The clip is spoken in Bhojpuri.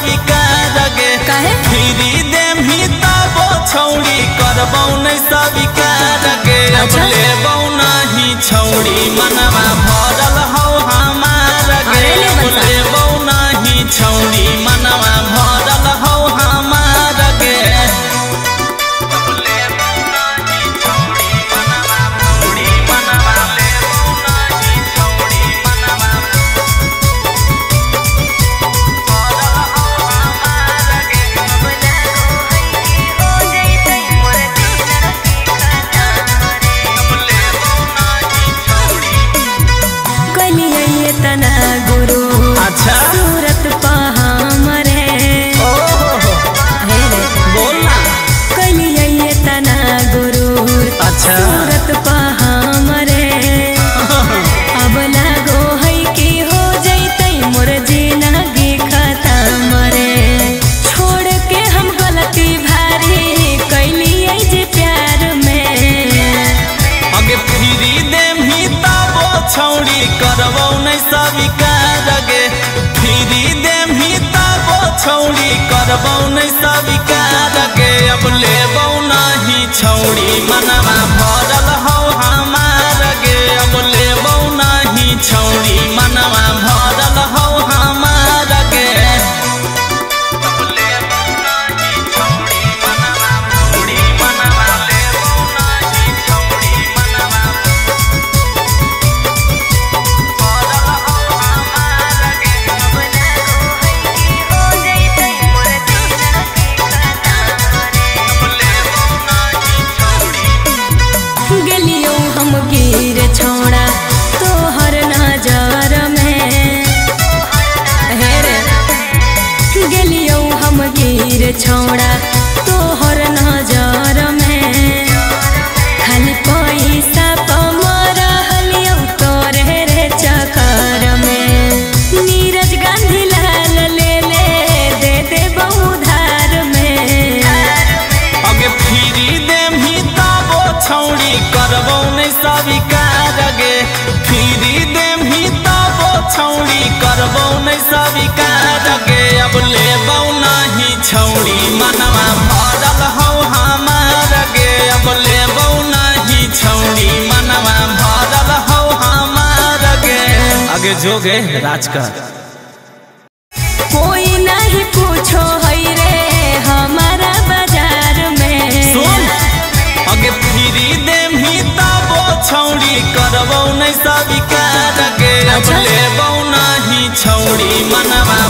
स्वीकार गे फिरी देमी तबो छौड़ी करबौ नै स्वीकार गे अब लेबौ नहीं छौड़ी मनवा भरल हौ हमार गे लेबौ नहीं छौड़ी मनवा भरल हौ हमार गे सूरत पहामरे बोलना कलिए तना गुरु सूरत पहामरे अब लागो है कि हो जैतै मोर जिंदगी खत्म रे छोड़ के हम गलती भारी कैलिए जे प्यार में अगे फिरी देमी तबो छौड़ी करबौ नै स्वीकार गे फिरी देमी तबो छौड़ी करबौ नै स्वीकार गे अब लेबौ नहीं छौड़ी मनवा भरल हौ हमार गे अब लेबौ नहीं छौड़ी मनवा भरल हौ हमार गे छोड़ा तोहर नजर में गेलियो हम गिर छोड़ा तोहर नजर में खाली पैसा कमर हलियो तोरे रे चक्कर में नीरज गांधी लाल ले दे उधार में अगे फिरी देमी तबो छौड़ी करबौ नै स्वीकार गे फिरी देमी तबो छौड़ी करबौ नै स्वीकार गे अब लेबौ नहीं छौड़ी मनवा भरल हौ हमार गे अब लेबौ नहीं छौड़ी मनवा भरल हौ हमार गे आगे जो गे राज का कोई नहीं पूछो है रे हमारा बाजार में सुन अगे फिरी देमी तबो छौड़ी करबौ नै स्वीकार गे अब लेबौ नहीं छौड़ी मनवा